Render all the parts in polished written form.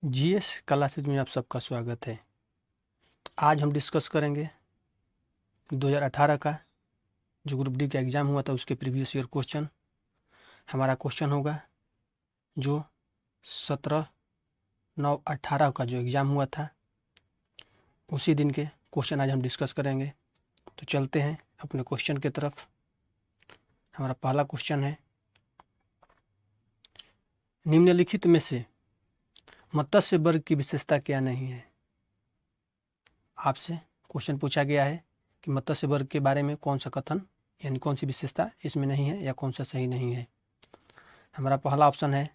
GS classes में आप सबका स्वागत है। आज हम डिस्कस करेंगे 2018 का जो ग्रुप डी का एग्ज़ाम हुआ था उसके प्रीवियस ईयर क्वेश्चन। हमारा क्वेश्चन होगा जो 17/9/18 का जो एग्ज़ाम हुआ था उसी दिन के क्वेश्चन आज हम डिस्कस करेंगे। तो चलते हैं अपने क्वेश्चन की तरफ। हमारा पहला क्वेश्चन है, निम्नलिखित में से मत्स्य वर्ग की विशेषता क्या नहीं है। आपसे क्वेश्चन पूछा गया है कि मत्स्य वर्ग के बारे में कौन सा कथन यानी कौन सी विशेषता इसमें नहीं है या कौन सा सही नहीं है। हमारा पहला ऑप्शन है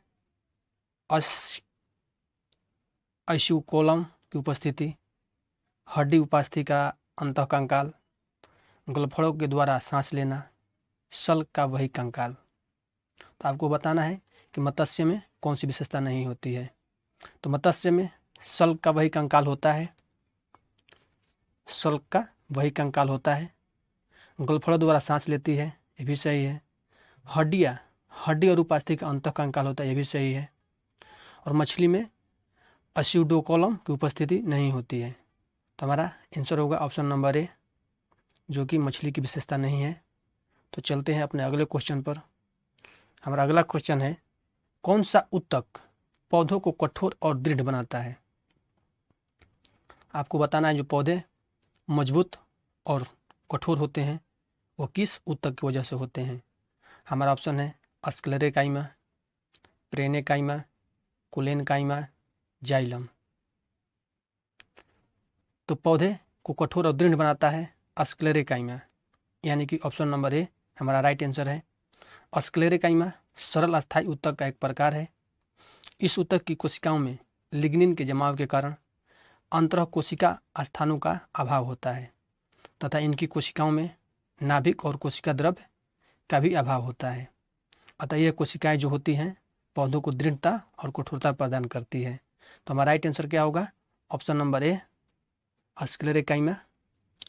अश्वकोलम की उपस्थिति, हड्डी उपस्थिति का अंतःकंकाल, गलफड़ों के द्वारा सांस लेना, सल का वही कंकाल। तो आपको बताना है कि मत्स्य में कौन सी विशेषता नहीं होती है। तो मत्स्य में सल का वही कंकाल होता है, सल का वही कंकाल होता है। गलफड़ों द्वारा सांस लेती है, ये भी सही है। हड्डी और उपास्थि का अंतःकंकाल होता है, ये भी सही है। और मछली में अस्यूडोकोलम की उपस्थिति नहीं होती है। तो हमारा आंसर होगा ऑप्शन नंबर ए, जो कि मछली की विशेषता नहीं है। तो चलते हैं अपने अगले क्वेश्चन पर। हमारा अगला क्वेश्चन है, कौन सा ऊतक पौधों को कठोर और दृढ़ बनाता है। आपको बताना है जो पौधे मजबूत और कठोर होते हैं वो किस ऊतक की वजह से होते हैं। हमारा ऑप्शन है स्क्लेरेकाइमा, प्रेनेकाइमा, कुलेनकाइमा, जाइलम। तो पौधे को कठोर और दृढ़ बनाता है स्क्लेरेकाइमा, यानी कि ऑप्शन नंबर ए हमारा राइट आंसर है। स्क्लेरेकाइमा सरल अस्थायी ऊतक का एक प्रकार है। इस ऊतक की कोशिकाओं में लिग्निन के जमाव के कारण अंतरः कोशिका स्थानों का अभाव होता है तथा इनकी कोशिकाओं में नाभिक और कोशिका द्रव्य का भी अभाव होता है। अतः यह कोशिकाएं जो होती हैं पौधों को दृढ़ता और कठोरता प्रदान करती है। तो हमारा राइट आंसर क्या होगा, ऑप्शन नंबर ए स्क्लेरेकाइमा।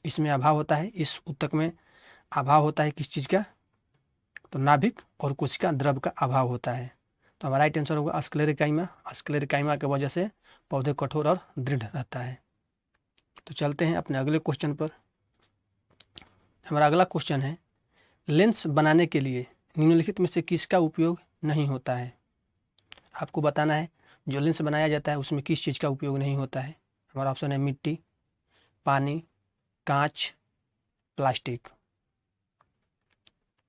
इसमें अभाव होता है, इस ऊतक में अभाव होता है किस चीज़ का, तो नाभिक और कोशिका द्रव्य का अभाव होता है। तो हमारा राइट आंसर होगा स्क्लेरेकाइमा। स्क्लेरेकाइमा की वजह से पौधे कठोर और दृढ़ रहता है। तो चलते हैं अपने अगले क्वेश्चन पर। हमारा अगला क्वेश्चन है, लेंस बनाने के लिए निम्नलिखित में से किसका उपयोग नहीं होता है। आपको बताना है जो लेंस बनाया जाता है उसमें किस चीज़ का उपयोग नहीं होता है। हमारा ऑप्शन है मिट्टी, पानी, कांच, प्लास्टिक।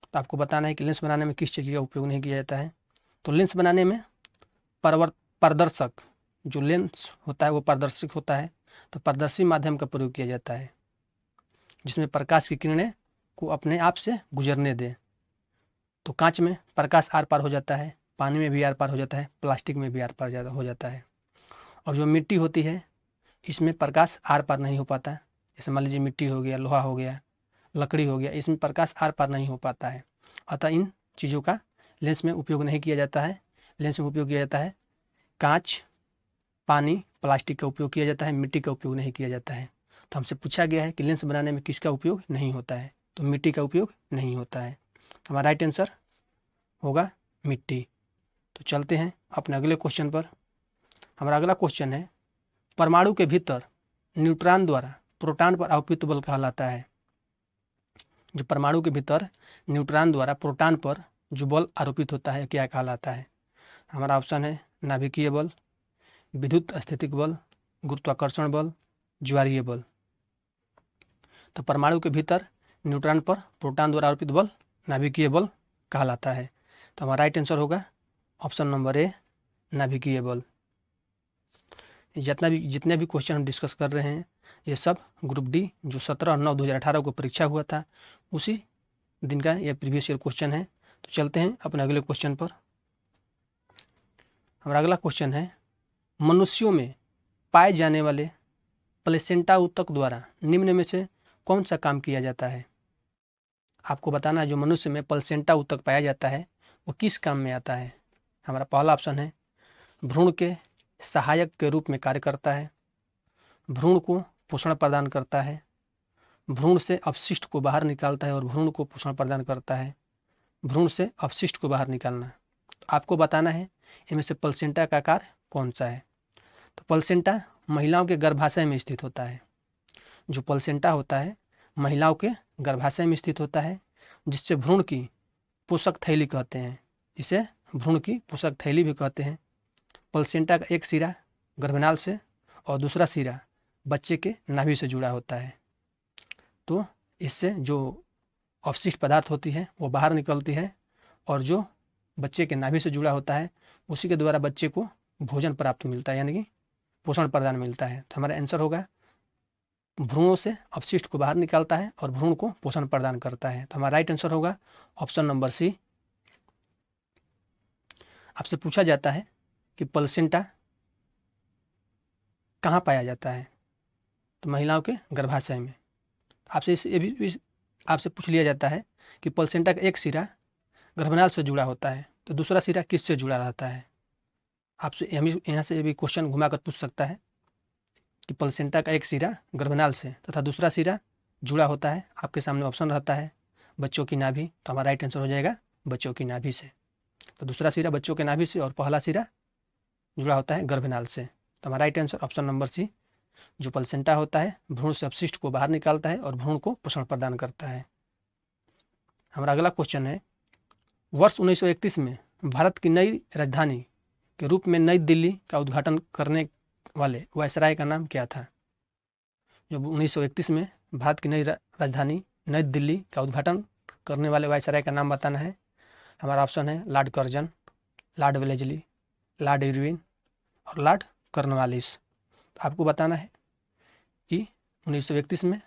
तो आपको बताना है कि लेंस बनाने में किस चीज़ का उपयोग नहीं किया जाता है। तो लेंस बनाने में पारदर्शक जो लेंस होता है वो पारदर्शिक होता है, तो पारदर्शी माध्यम का प्रयोग किया जाता है जिसमें प्रकाश की किरणें को अपने आप से गुजरने दे। तो कांच में प्रकाश आर पार हो जाता है, पानी में भी आर पार हो जाता है, प्लास्टिक में भी आर पार हो जाता है। और जो मिट्टी होती है इसमें प्रकाश आर पार नहीं हो पाता है। जैसे मान लीजिए मिट्टी हो गया, लोहा हो गया, लकड़ी हो गया, इसमें प्रकाश आर पार नहीं हो पाता है। अतः इन चीज़ों का लेंस में उपयोग नहीं किया जाता है। लेंस में उपयोग किया जाता है कांच, पानी, प्लास्टिक का उपयोग किया जाता है, मिट्टी का उपयोग नहीं किया जाता है। तो हमसे पूछा गया है कि लेंस बनाने में किसका उपयोग नहीं होता है, तो मिट्टी का उपयोग नहीं होता है। तो हमारा राइट आंसर होगा मिट्टी। तो चलते हैं अपने अगले क्वेश्चन पर। हमारा अगला क्वेश्चन है, परमाणु के भीतर न्यूट्रॉन द्वारा प्रोटॉन पर आरोपित बल कहलाता है। जो परमाणु के भीतर न्यूट्रॉन द्वारा प्रोटॉन पर जो बल आरोपित होता है क्या कहलाता है। हमारा ऑप्शन है नाभिकीय बल, विद्युत स्थैतिक बल, गुरुत्वाकर्षण बल, ज्वारीय बल। तो परमाणु के भीतर न्यूट्रॉन पर प्रोटॉन द्वारा आरोपित बल नाभिकीय बल कहलाता है। तो हमारा राइट आंसर होगा ऑप्शन नंबर ए नाभिकीय बल। जितने भी क्वेश्चन हम डिस्कस कर रहे हैं ये सब ग्रुप डी जो 17/9/2018 को परीक्षा हुआ था उसी दिन का यह प्रीवियस ईयर क्वेश्चन है। तो चलते हैं अपने अगले क्वेश्चन पर। हमारा अगला क्वेश्चन है, मनुष्यों में पाए जाने वाले प्लेसेंटा ऊतक द्वारा निम्न में से कौन सा काम किया जाता है। आपको बताना है जो मनुष्य में प्लेसेंटा ऊतक पाया जाता है वो किस काम में आता है। हमारा पहला ऑप्शन है भ्रूण के सहायक के रूप में कार्य करता है, भ्रूण को पोषण प्रदान करता है, भ्रूण से अपशिष्ट को बाहर निकालता है और भ्रूण को पोषण प्रदान करता है, भ्रूण से अपशिष्ट को बाहर निकालना। तो आपको बताना है इनमें से प्लेसेंटा का कार्य कौन सा है। तो प्लेसेंटा महिलाओं के गर्भाशय में स्थित होता है। जो प्लेसेंटा होता है महिलाओं के गर्भाशय में स्थित होता है, जिससे भ्रूण की पोषक थैली कहते हैं। इसे भ्रूण की पोषक थैली भी कहते हैं। प्लेसेंटा का एक सिरा गर्भनाल से और दूसरा सिरा बच्चे के नाभि से जुड़ा होता है। तो इससे जो अपशिष्ट पदार्थ होती है वो बाहर निकलती है, और जो बच्चे के नाभि से जुड़ा होता है उसी के द्वारा बच्चे को भोजन प्राप्त मिलता है, यानी कि पोषण प्रदान मिलता है। तो हमारा आंसर होगा भ्रूणों से अपशिष्ट को बाहर निकालता है और भ्रूण को पोषण प्रदान करता है। तो हमारा राइट आंसर होगा ऑप्शन नंबर सी। आपसे पूछा जाता है कि प्लेसेंटा कहाँ पाया जाता है, तो महिलाओं के गर्भाशय में। आपसे ये भी आपसे पूछ लिया जाता है कि प्लेसेंटा का एक सिरा गर्भनाल से जुड़ा होता है, तो दूसरा सिरा किससे जुड़ा रहता है। आपसे यहाँ से भी क्वेश्चन घुमा कर पूछ सकता है कि प्लेसेंटा का एक सिरा गर्भनाल से तथा दूसरा सिरा जुड़ा होता है। आपके सामने ऑप्शन रहता है बच्चों की नाभि, तो हमारा राइट आंसर हो जाएगा बच्चों की नाभि से। तो दूसरा सिरा बच्चों के नाभि से और पहला सिरा जुड़ा होता है गर्भनाल से। तो हमारा right answer option number C. जो प्लेसेंटा होता है भ्रूण से अपशिष्ट को बाहर निकालता है और भ्रूण को पोषण प्रदान करता है। हमारा अगला क्वेश्चन है, वर्ष 1931 में भारत की नई राजधानी के रूप में नई दिल्ली का उद्घाटन करने वाले वायसराय का नाम क्या था। जो 1931 में भारत की नई राजधानी नई दिल्ली का उद्घाटन करने वाले वायसराय का नाम बताना है। हमारा ऑप्शन है Lord Curzon, Lord Wellesley, Lord Irwin और लॉर्ड कॉर्नवालिस। आपको बताना है कि 1931 में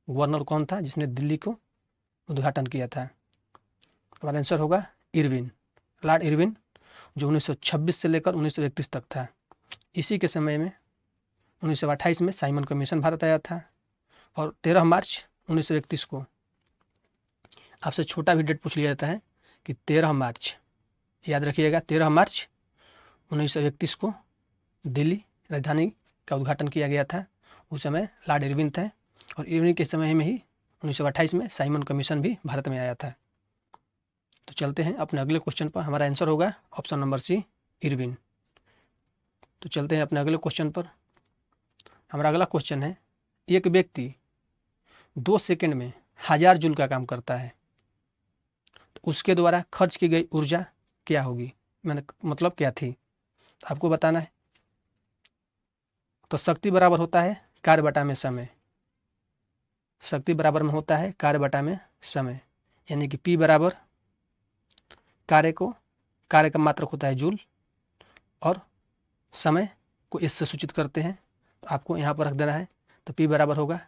गवर्नर कौन था जिसने दिल्ली को उद्घाटन किया था। हमारा आंसर होगा इरविन, लॉर्ड इरविन, जो 1926 से लेकर 1931 तक था। इसी के समय में 1928 में साइमन कमीशन भारत आया था, और 13 मार्च 1931 को आपसे छोटा भी डेट पूछ लिया जाता है कि 13 मार्च, याद रखिएगा 13 मार्च 1931 को दिल्ली राजधानी का उद्घाटन किया गया था। उस समय लॉर्ड इरविन थे, और इरविन के समय में ही 1928 में साइमन कमीशन भी भारत में आया था। तो चलते हैं अपने अगले क्वेश्चन पर। हमारा आंसर होगा ऑप्शन नंबर सी, इरविन। तो चलते हैं अपने अगले क्वेश्चन पर। हमारा अगला क्वेश्चन है, एक व्यक्ति 2 सेकंड में 1000 जूल का काम करता है, तो उसके द्वारा खर्च की गई ऊर्जा क्या होगी, मतलब क्या थी। तो आपको बताना है। तो शक्ति बराबर होता है कार्य बटा में समय। शक्ति बराबर में होता है कार्य बटा में समय, यानी कि P बराबर कार्य का मात्रक होता है जूल, और समय को इससे सूचित करते हैं। तो आपको यहाँ पर रख देना है। तो P बराबर होगा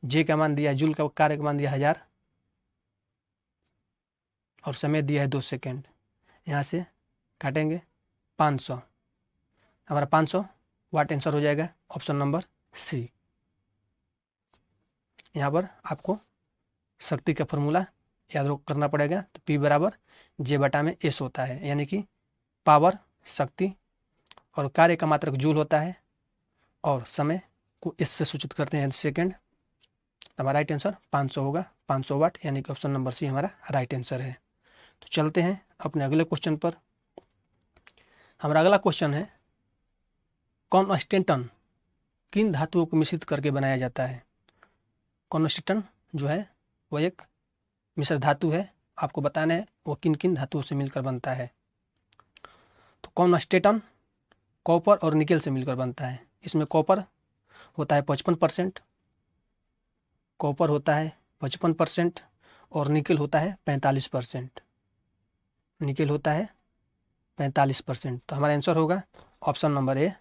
J का मान दिया है, जूल का कार्य का मान दिया 1000, और समय दिया है 2 सेकेंड। यहाँ से काटेंगे 500, हमारा 500 वाट आंसर हो जाएगा ऑप्शन नंबर सी। यहाँ पर आपको शक्ति का फॉर्मूला याद करना पड़ेगा। तो P बराबर J बटा में S होता है, यानी कि पावर शक्ति, और कार्य का मात्रक जूल होता है, और समय को इससे सूचित करते हैं सेकेंड। हमारा राइट आंसर 500 होगा, 500 वाट, यानी कि ऑप्शन नंबर सी हमारा राइट आंसर है। तो चलते हैं अपने अगले क्वेश्चन पर। हमारा अगला क्वेश्चन है, कॉन्स्टेंटन किन धातुओं को मिश्रित करके बनाया जाता है। कॉन्स्टेंटन जो है वो एक मिश्र धातु है। आपको बताना है वो किन किन धातुओं से मिलकर बनता है। तो कॉन्स्टेंटन कॉपर और निकेल से मिलकर बनता है। इसमें कॉपर होता है 55%, कॉपर होता है 55%, और निकेल होता है 45%। निकेल होता है 45%। तो हमारा आंसर होगा ऑप्शन नंबर ए,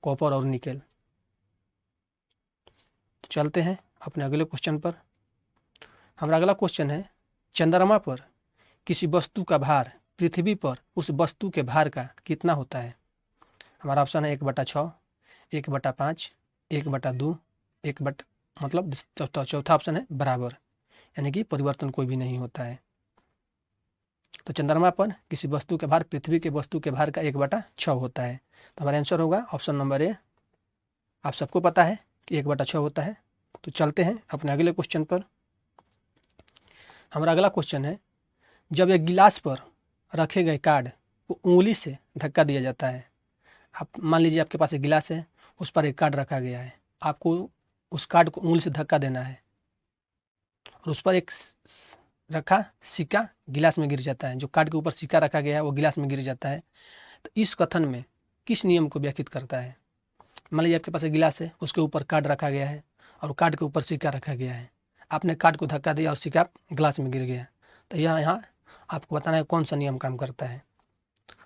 कॉपर और निकेल। तो चलते हैं अपने अगले क्वेश्चन पर। हमारा अगला क्वेश्चन है, चंद्रमा पर किसी वस्तु का भार पृथ्वी पर उस वस्तु के भार का कितना होता है। हमारा ऑप्शन है 1/6, 1/5, 1/2, मतलब चौथा ऑप्शन है बराबर, यानी कि परिवर्तन कोई भी नहीं होता है। तो चंद्रमा पर किसी वस्तु के भार पृथ्वी के वस्तु के भार का 1/6 होता है। तो हमारा आंसर होगा ऑप्शन नंबर ए। आप सबको पता है कि 1/6 होता है। तो चलते हैं अपने अगले क्वेश्चन पर। हमारा अगला क्वेश्चन है, जब एक गिलास पर रखे गए कार्ड को उंगली से धक्का दिया जाता है, आप मान लीजिए आपके पास एक गिलास है, उस पर एक कार्ड रखा गया है, आपको उस कार्ड को उंगली से धक्का देना है और उस पर एक रखा सिक्का गिलास में गिर जाता है, जो कार्ड के ऊपर सिक्का रखा गया है वो गिलास में गिर जाता है। तो इस कथन में किस नियम को व्याख्यात करता है? मान लीजिए आपके पास एक गिलास है, उसके ऊपर कार्ड रखा गया है और कार्ड के ऊपर सिक्का रखा गया है, आपने कार्ड को धक्का दिया और सिक्का गिलास में गिर गया। तो यहाँ आपको बताना है कौन सा नियम काम करता है।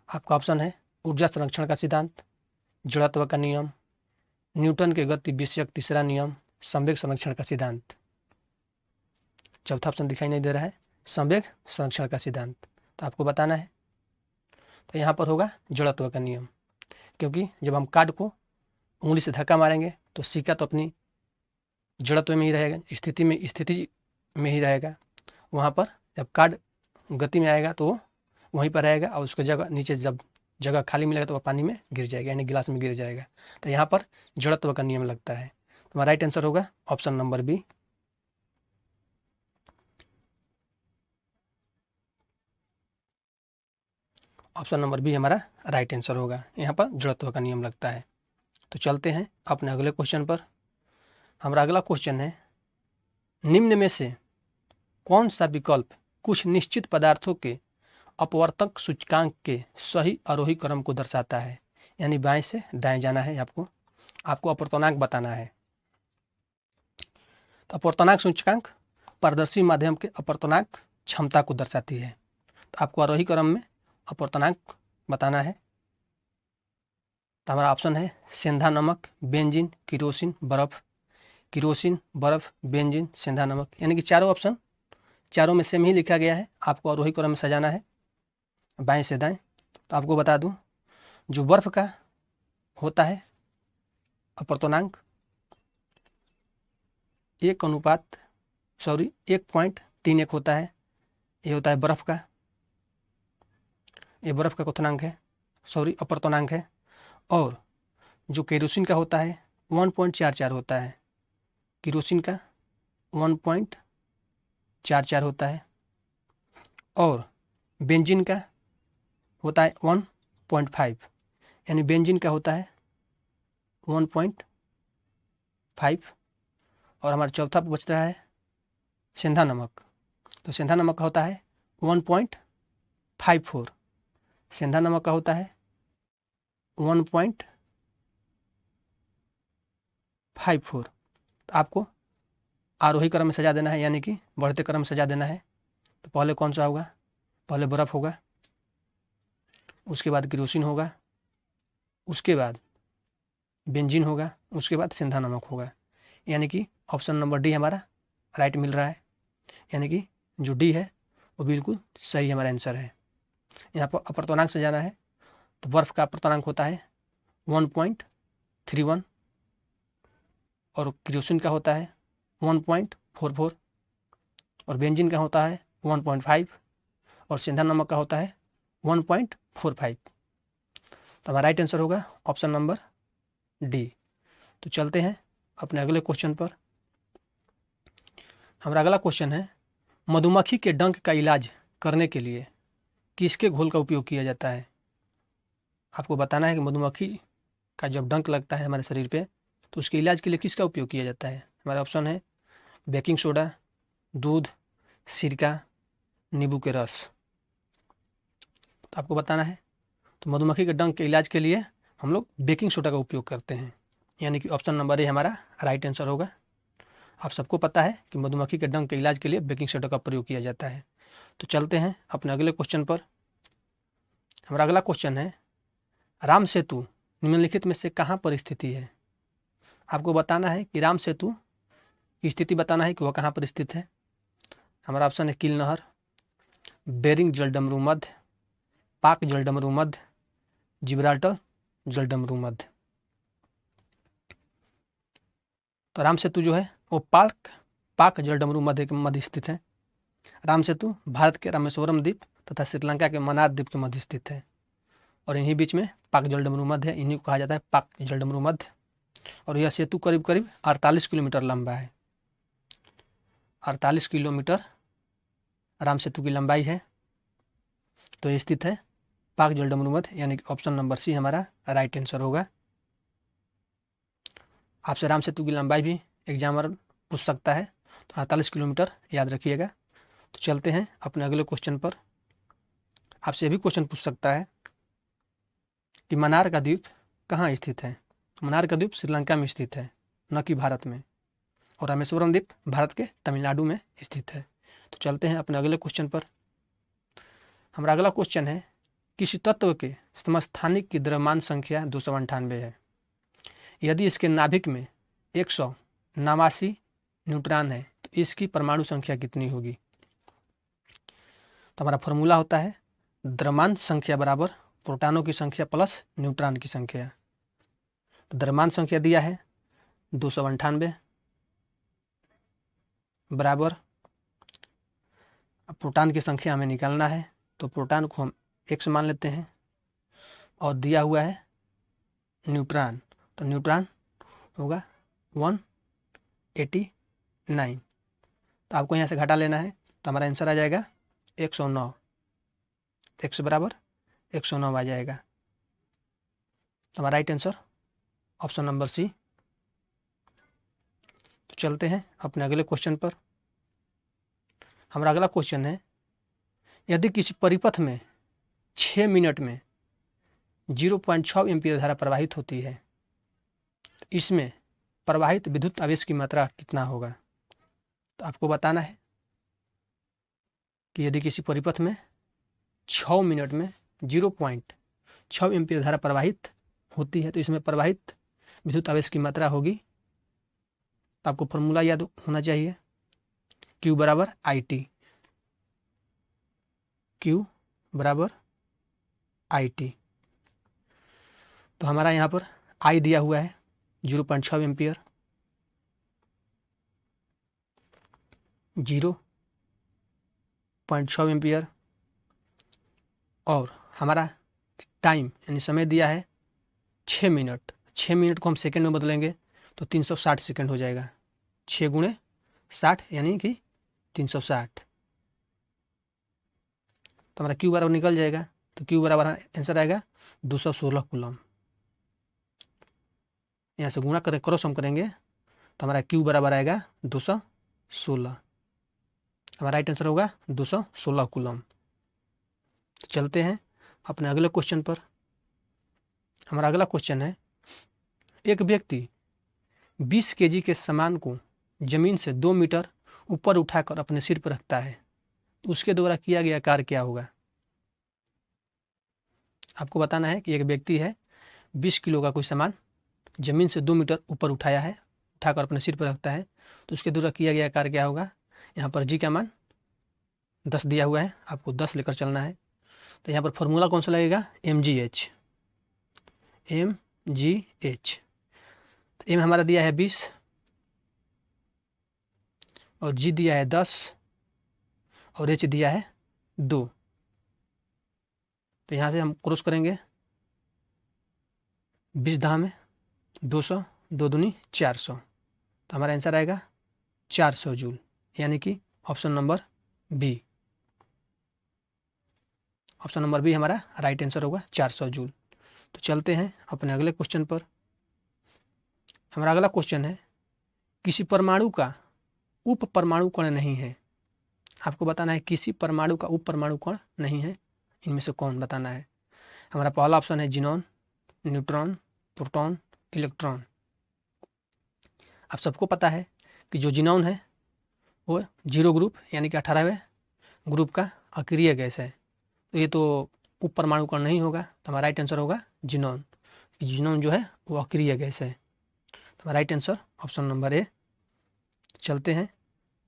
आपका ऑप्शन है ऊर्जा संरक्षण का सिद्धांत, जड़त्व का नियम, न्यूटन के गति विषयक तीसरा नियम, संवेग संरक्षण का सिद्धांत। चौथा ऑप्शन दिखाई नहीं दे रहा है, संवेग संरक्षण का सिद्धांत। तो आपको बताना है, तो यहाँ पर होगा जड़त्व का नियम, क्योंकि जब हम कार्ड को उंगली से धक्का मारेंगे तो सिक्का तो अपनी जड़त्व में ही रहेगा, स्थिति में ही रहेगा। वहाँ पर जब कार्ड गति में आएगा तो वहीं पर रहेगा और उसके जगह नीचे जब जगह खाली मिलेगा तो वह पानी में गिर जाएगा, यानी गिलास में गिर जाएगा। तो यहाँ पर जड़त्व का नियम लगता है। तो हमारा राइट आंसर होगा option number B. Option number B हमारा राइट आंसर होगा, यहाँ पर जड़त्व का नियम लगता है। तो चलते हैं अपने अगले क्वेश्चन पर। हमारा अगला क्वेश्चन है, निम्न में से कौन सा विकल्प कुछ निश्चित पदार्थों के अपवर्तक सूचकांक के सही आरोही क्रम को दर्शाता है? यानी बाएं से दाएं जाना है, आपको अपवर्तनांक बताना है। तो अपवर्तनांक सूचकांक पारदर्शी माध्यम के अपवर्तनांक क्षमता को दर्शाती है। तो आपको आरोही क्रम में अपवर्तनांक बताना है। तो हमारा ऑप्शन है सेंधा नमक, बेंजीन, किरोसिन, बर्फ। किरोसिन, बर्फ, बेंजीन, सेंधा नमक, यानी कि चारों ऑप्शन चारों में सेम ही लिखा गया है, आपको आरोही क्रम में सजाना है बाएं से दाएं। तो आपको बता दूं, जो बर्फ का होता है अपवर्तनांक 1.31 होता है, ये होता है बर्फ का, ये बर्फ का क्वथनांक है, अपवर्तनांक है। और जो केरोसिन का होता है 1.44 होता है, केरोसिन का 1.44 होता है। और बेंजीन का होता है 1.5, यानी बेंजीन का होता है 1.5। और हमारा चौथा बच रहा है सेंधा नमक। तो सेंधा नमक का होता है 1.54, सेंधा नमक का होता है 1.54। तो आपको आरोही क्रम में सजा देना है, यानी कि बढ़ते क्रम में सजा देना है। तो पहले कौन सा होगा? पहले बर्फ होगा, उसके बाद केरोसिन होगा, उसके बाद बेंजीन होगा, उसके बाद सेंधा नमक होगा। यानी कि ऑप्शन नंबर डी हमारा राइट मिल रहा है, यानी कि जो डी है वो बिल्कुल सही हमारा आंसर है। यहाँ पर अपवर्तनांक से जाना है, तो बर्फ का अपवर्तनांक होता है 1.31 और केरोसिन का होता है 1.44 और बेंजीन का होता है 1.5 और सेंधा नमक का होता है 1.45। तो हमारा राइट आंसर होगा ऑप्शन नंबर डी। तो चलते हैं अपने अगले क्वेश्चन पर। हमारा अगला क्वेश्चन है, मधुमक्खी के डंक का इलाज करने के लिए किसके घोल का उपयोग किया जाता है? आपको बताना है कि मधुमक्खी का जब डंक लगता है हमारे शरीर पे तो उसके इलाज के लिए किसका उपयोग किया जाता है? हमारा ऑप्शन है बेकिंग सोडा, दूध, सिरका, नींबू के रस। तो आपको बताना है, तो मधुमक्खी के डंक के इलाज के लिए हम लोग बेकिंग सोडा का उपयोग करते हैं, यानी कि ऑप्शन नंबर ए हमारा राइट आंसर होगा। आप सबको पता है कि मधुमक्खी के डंक के इलाज के लिए बेकिंग सोडा का प्रयोग किया जाता है। तो चलते हैं अपने अगले क्वेश्चन पर। हमारा अगला क्वेश्चन है, राम सेतु निम्नलिखित में से कहाँ पर स्थित है? आपको बताना है कि राम सेतु की स्थिति बताना है कि वह कहाँ पर स्थित है। हमारा ऑप्शन है कील नहर, बेरिंग जलडमरू मध्य, पाक जलडमरू मध्य, जिब्राल्टर जलडमरू मध्य। तो राम सेतु जो है वो पाक जलडमरू मध्य के मध्य स्थित है। राम सेतु भारत के रामेश्वरम द्वीप तथा श्रीलंका के मन्नार द्वीप के मध्य स्थित है और इन्हीं बीच में पाक जलडमरू मध्य है, इन्हीं को कहा जाता है पाक जलडमरू मध्य। और यह सेतु करीब करीब 48 किलोमीटर लंबा है, 48 किलोमीटर राम सेतु की लंबाई है। तो ये स्थित है पाक जलडमरू मध्य, यानी कि ऑप्शन नंबर सी हमारा राइट आंसर होगा। आपसे राम सेतु की लंबाई भी एग्जामर पूछ सकता है, तो 48 किलोमीटर याद रखिएगा। तो चलते हैं अपने अगले क्वेश्चन पर। आपसे भी क्वेश्चन पूछ सकता है कि मन्नार का द्वीप कहाँ स्थित है। मन्नार का द्वीप श्रीलंका में स्थित है, न कि भारत में। और रामेश्वरम द्वीप भारत के तमिलनाडु में स्थित है। तो चलते हैं अपने अगले क्वेश्चन पर। हमारा अगला क्वेश्चन है, किसी तत्व के समस्थानिक की द्रव्यमान संख्या 298 है। यदि इसके नाभिक में 189 न्यूट्रॉन है तो इसकी परमाणु संख्या कितनी होगी। तो हमारा फॉर्मूला होता है द्रव्यमान संख्या बराबर प्रोटॉनों की संख्या प्लस न्यूट्रॉन की संख्या। तो द्रव्यमान संख्या दिया है 298 बराबर, अब प्रोटॉन की संख्या हमें निकालना है, तो प्रोटॉन को हम x मान लेते हैं और दिया हुआ है न्यूट्रॉन, तो न्यूट्रॉन होगा 189। तो आपको यहाँ से घटा लेना है, तो हमारा आंसर आ जाएगा 109। x बराबर 109 आ जाएगा। तो हमारा right answer option number C. तो चलते हैं अपने अगले क्वेश्चन पर। हमारा अगला क्वेश्चन है, यदि किसी परिपथ में 6 मिनट में 0.6 एम्पीयर धारा प्रवाहित होती है तो इसमें प्रवाहित विद्युत आवेश की मात्रा कितना होगा। तो आपको बताना है कि यदि किसी परिपथ में 6 मिनट में 0.6 एम्पीयर धारा प्रवाहित होती है तो इसमें प्रवाहित विद्युत आवेश की मात्रा होगी। आपको फॉर्मूला याद होना चाहिए, Q बराबर IT। Q बराबर IT। तो हमारा यहाँ पर I दिया हुआ है 0.6 एम्पियर, 0.6 एम्पियर, और हमारा टाइम यानी समय दिया है 6 मिनट। 6 मिनट को हम सेकंड में बदलेंगे तो 360 सेकंड हो जाएगा। 6 गुणे 60 यानी कि 360। तो हमारा Q बराबर निकल जाएगा, तो Q बराबर आंसर आएगा 216 कूलम। यहाँ से गुणा करें, क्रॉस हम करेंगे तो हमारा Q बराबर आएगा 216। हमारा राइट आंसर होगा 216 कूलम। तो चलते हैं अपने अगले क्वेश्चन पर। हमारा अगला क्वेश्चन है, एक व्यक्ति 20 केजी के सामान को जमीन से 2 मीटर ऊपर उठाकर अपने सिर पर रखता है, तो उसके द्वारा किया गया कार्य क्या होगा। आपको बताना है कि एक व्यक्ति है 20 किलो का कोई सामान जमीन से 2 मीटर ऊपर उठाया है, उठाकर अपने सिर पर रखता है, तो उसके द्वारा किया गया कार्य क्या होगा। यहाँ पर जी का मान 10 दिया हुआ है, आपको 10 लेकर चलना है। तो यहाँ पर फॉर्मूला कौन सा लगेगा, mgh। तो एम हमारा दिया है 20 और जी दिया है 10 और एच दिया है 2। तो यहाँ से हम क्रॉस करेंगे, 20 दाह में 200, 2 दूनी 400। तो हमारा आंसर आएगा 400 जूल, यानी कि option number B. Option number B हमारा राइट आंसर होगा 400 जूल। तो चलते हैं अपने अगले क्वेश्चन पर। हमारा अगला क्वेश्चन है, किसी परमाणु का उप परमाणु कण नहीं है। आपको बताना है किसी परमाणु का उप परमाणु कण नहीं है, इनमें से कौन बताना है। हमारा पहला ऑप्शन है जिनॉन, न्यूट्रॉन, प्रोटॉन, इलेक्ट्रॉन। आप सबको पता है कि जो जिनॉन है वो 0 ग्रुप यानी कि 18वें ग्रुप का अक्रिय गैस है, तो ये तो उप परमाणु कण नहीं होगा। तो हमारा राइट आंसर होगा जिनॉन। जिनॉन जो है वो अक्रिय गैस है। तो हमारा राइट आंसर ऑप्शन नंबर ए। चलते हैं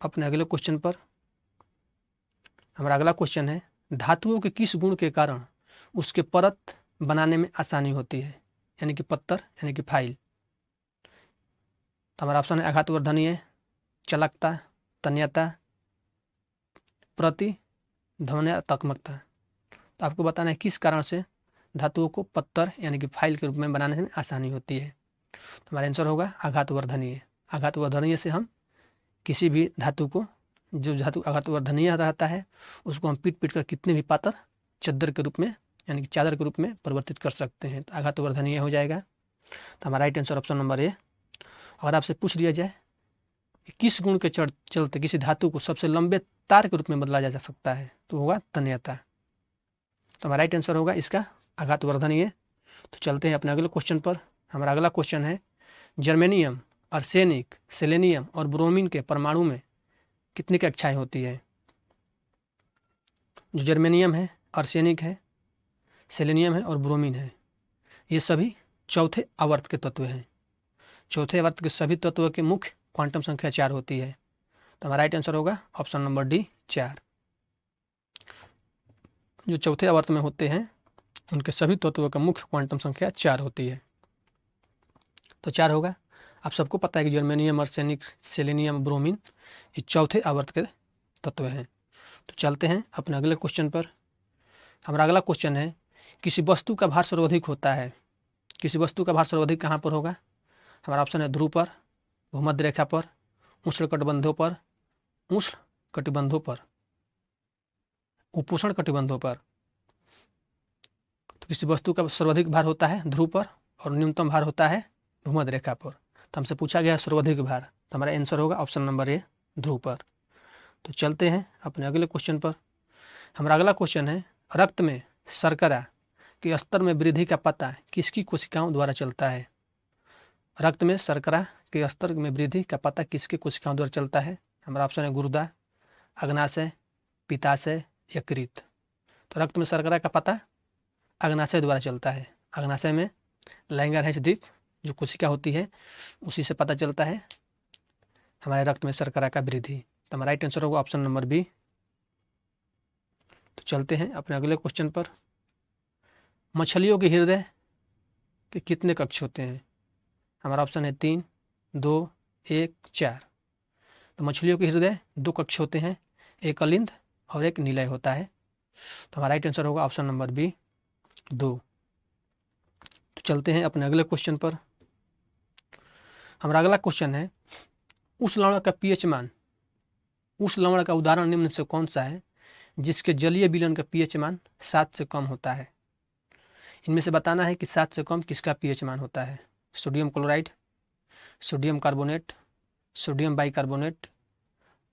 अपने अगले क्वेश्चन पर। हमारा अगला क्वेश्चन है, धातुओं के किस गुण के कारण उसके परत बनाने में आसानी होती है, यानी कि पत्थर यानी कि फाइल। तो हमारा ऑप्शन है आघातवर्धनीय, चलकता, तन्यता, प्रतिध्वन्यात्मकता। तो आपको बताना है किस कारण से धातुओं को पत्थर यानी कि फाइल के रूप में बनाने में आसानी होती है। तो हमारा आंसर होगा आघातवर्धनीय। आघातवर्धनीय से हम किसी भी धातु को, जो धातु आघातवर्धनीय रहता है, उसको हम पीट कर कितने भी पातर चद्दर के रूप में यानी कि चादर के रूप में परिवर्तित कर सकते हैं। तो आघातवर्धनीय हो जाएगा। तो हमारा राइट आंसर ऑप्शन नंबर ए। अगर आपसे पूछ लिया जाए कि किस गुण के चलते किसी धातु को सबसे लंबे तार के रूप में बदला जा सकता है, तो होगा तन्यता। तो हमारा राइट आंसर होगा इसका आघातवर्धनीय। तो चलते हैं अपने अगले क्वेश्चन पर। हमारा अगला क्वेश्चन है, जर्मेनियम, आर्सेनिक, सेलेनियम और ब्रोमीन के परमाणु में कितनी कक्षाएं होती है? जो जर्मेनियम है, आर्सेनिक है, सेलेनियम है और ब्रोमीन है, ये सभी चौथे आवर्त के तत्व हैं। चौथे आवर्त के सभी तत्वों के मुख्य क्वांटम संख्या 4 होती है। तो हमारा राइट आंसर होगा ऑप्शन नंबर डी, 4। जो चौथे आवर्त में होते हैं उनके सभी तत्वों का मुख्य क्वांटम संख्या 4 होती है। तो 4 होगा। आप सबको पता है कि जर्मेनियम, आर्सेनिक, सेलेनियम, ब्रोमीन ये चौथे आवर्त के तत्व हैं। तो चलते हैं अपने अगले क्वेश्चन पर। हमारा अगला क्वेश्चन है, किसी वस्तु का भार सर्वाधिक होता है। किसी वस्तु का भार सर्वाधिक कहाँ पर होगा? हमारा ऑप्शन है ध्रुव पर, भूमध्य रेखा पर, उष्णकटिबंधों पर, उष्ण कटिबंधों पर, उपोष्ण कटिबंधों पर। तो किसी वस्तु का सर्वाधिक भार होता है ध्रुव पर और न्यूनतम भार होता है भूमध्य रेखा पर। तो हमसे पूछा गया सर्वाधिक भार, तो हमारा आंसर होगा ऑप्शन नंबर ए, ध्रुव पर। तो चलते हैं अपने अगले क्वेश्चन पर। हमारा अगला क्वेश्चन है, रक्त में शर्करा के स्तर में वृद्धि का पता किसकी कोशिकाओं द्वारा चलता है? रक्त में शर्करा के स्तर में वृद्धि का पता किसके कोशिकाओं द्वारा चलता है? हमारा ऑप्शन है गुर्दा, अग्नाशय, पित्ताशय, यकृत। तो रक्त में शर्करा का पता अग्नाशय द्वारा चलता है। अग्नाशय में लैंगरहैंस द्वीप जो कोशिका होती है उसी से पता चलता है हमारे रक्त में शर्करा का वृद्धि। तो हमारा राइट आंसर होगा ऑप्शन नंबर बी। तो चलते हैं अपने अगले क्वेश्चन पर। मछलियों के हृदय के कितने कक्ष होते हैं? हमारा ऑप्शन है 3, 2, 1, 4। तो मछलियों के हृदय 2 कक्ष होते हैं, एक अलिंद और एक निलय होता है। तो हमारा राइट आंसर होगा ऑप्शन नंबर बी, 2। तो चलते हैं अपने अगले क्वेश्चन पर। हमारा अगला क्वेश्चन है, उस लवण का पीएच मान, उस लवण का उदाहरण निम्न से कौन सा है जिसके जलीय विलयन का पीएच मान 7 से कम होता है? इनमें से बताना है कि 7 से कम किसका पीएच मान होता है। Sodium chloride, sodium carbonate, sodium bicarbonate,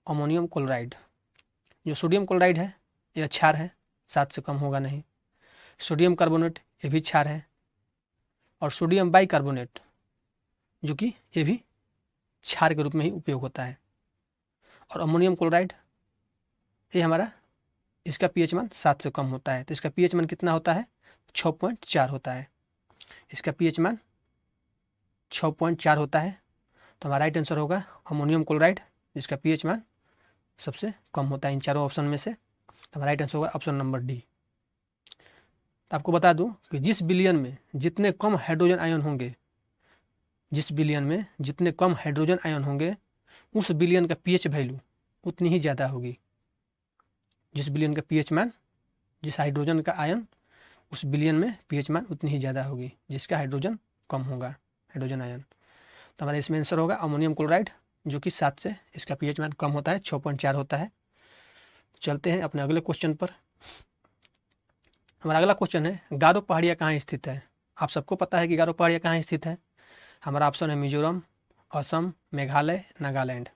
ammonium chloride. जो सोडियम क्लोराइड है यह क्षार है, 7 से कम होगा नहीं। सोडियम कार्बोनेट ये भी क्षार है, और सोडियम बाइकार्बोनेट जो कि ये भी क्षार के रूप में ही उपयोग होता है। और अमोनियम क्लोराइड ये हमारा, इसका पीएच मान 7 से कम होता है। तो इसका पीएच मान कितना होता है? 6.4 होता है। इसका पीएच मान 6.4 होता है। तो हमारा राइट आंसर होगा अमोनियम क्लोराइड, जिसका पीएच मान सबसे कम होता है इन चारों ऑप्शन में से। तो हमारा राइट आंसर होगा ऑप्शन नंबर डी। आपको बता दूं कि जिस बिलियन में जितने कम हाइड्रोजन आयन होंगे, जिस बिलियन में जितने कम हाइड्रोजन आयन होंगे उस बिलियन का पीएच वैल्यू उतनी ही ज़्यादा होगी। जिस बिलियन का पीएच मान, जिस हाइड्रोजन का आयन, उस बिलियन में पीएच मान उतनी ही ज़्यादा होगी जिसका हाइड्रोजन कम होगा, हाइड्रोजन आयन। तो हमारा इसमें आंसर होगा अमोनियम क्लोराइड, जो कि 7 से इसका पीएच मान कम होता है, 6.4 होता है। चलते हैं अपने अगले क्वेश्चन पर। हमारा अगला क्वेश्चन है, गारो पहाड़ियाँ कहाँ स्थित है? आप सबको पता है कि गारो पहाड़ियाँ कहाँ स्थित है। हमारा ऑप्शन है मिजोरम, असम, मेघालय, नागालैंड।